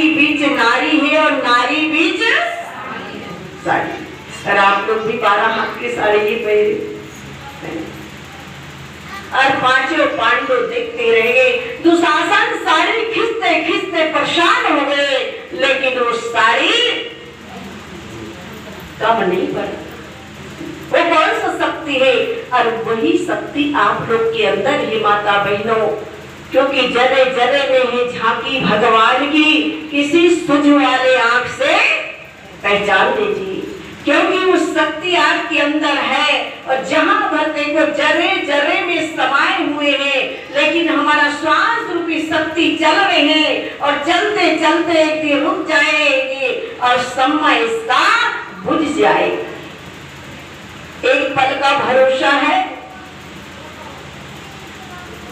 सखी बीच नारी है और नारी बीच साड़ी। और आप लोग भी 12 हाथ की साड़ी ही पहने और पांचों पांडव देखते रहे। दुशासन साड़ी खींचते खींचते परेशान हो गए, लेकिन वो साड़ी कम नहीं पड़ी। वो कौन सा शक्ति है? और वही शक्ति आप लोग के अंदर है माता बहनों, क्योंकि जरे जरे में है झांकी भगवान की। किसी सूझ वाले आंख से पहचान लीजिए, क्योंकि वो शक्ति आपके अंदर है। और जहां भर देखो जरे जरे में समाये हुए हैं, लेकिन हमारा श्वास रूपी शक्ति चल रहे हैं और चलते चलते एक दिन रुक जाएगी और समय इसका बुझ जाएगा। एक पल का भरोसा है।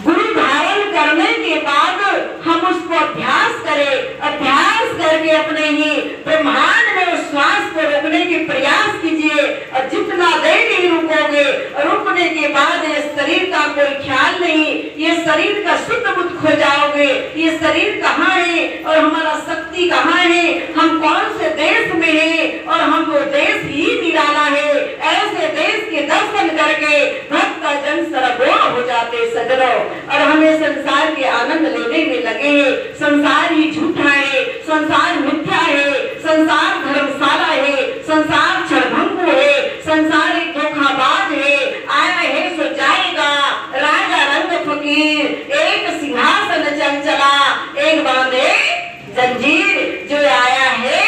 गुरु धारण करने के बाद हम उसको अभ्यास करें, अभ्यास करके अपने ही ब्रह्मांड में उस श्वास को रोकने के प्रयास कीजिए। और जितना देर नहीं रुकोगे, रुकने के बाद ये शरीर का कोई ख्याल नहीं, ये शरीर का शुद्ध बुद्ध खो जाओगे। ये शरीर कहाँ है और हमारा शक्ति कहाँ है, हम कौन से देश में है और हमको देश ही निराला है। ऐसे देश के दर्शन करके भक्त जन सरगोर हो जाते सजनों, और हमें संसार के आनंद लेने में लगे हैं। संसार ही झूठा है, संसार मिथ्या है, संसार धर्मशाला है, संसार क्षणभंगु है, संसार एक धोखाबाज है। आया है सो जाएगा, राजा रंग फकीर, एक सिंहासन चल चला, एक बांधे जंजीर, जो आया है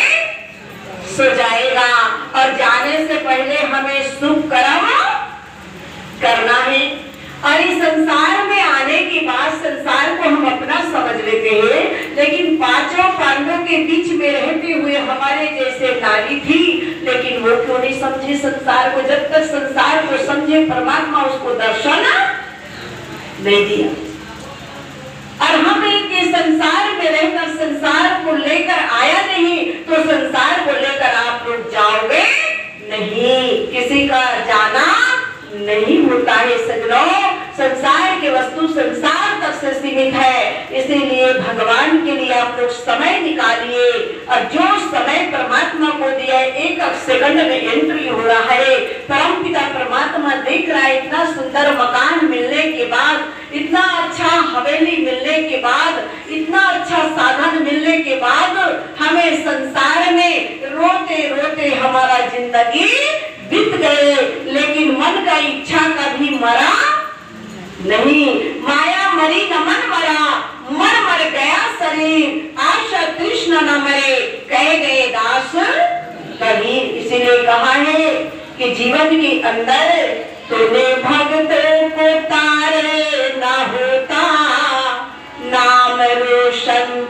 सो जाएगा। और जाने से पहले हमें शुभ कर्म करना है। और इस संसार में आने के बाद संसार को हम अपना समझ लेते हैं, लेकिन पांचों पांडवों के बीच में रहते हुए हमारे जैसे नारी थी, लेकिन वो क्यों नहीं समझे संसार को? जब तक संसार को समझे परमात्मा उसको दर्शन नहीं दिया। और हम के संसार में रहकर संसार को लेकर आया नहीं, तो संसार को लेकर आप लोग जाओगे नहीं। किसी का जाना नहीं होता है सजनों। संसार के वस्तु संसार तक से सीमित है, इसीलिए भगवान के लिए आप लोग समय निकालिए। और जो समय परमात्मा को दिया है, एक सेकंड में एंट्री हो रहा है। परमपिता परमात्मा देख रहा है। इतना सुंदर मकान मिलने के बाद, इतना अच्छा हवेली मिलने के बाद, इतना अच्छा साधन मिलने के बाद, हमें संसार में रोते रोते हमारा जिंदगी बीत गए, लेकिन मन का इच्छा कभी मरा नहीं। माया मरी न मन मरा, मन मर गया शरीर, आशा कृष्ण न मरे, कह गए दास कबीर। इसीलिए कहा है कि जीवन के अंदर तूने भक्तों को तारे न होता, नाम रोशन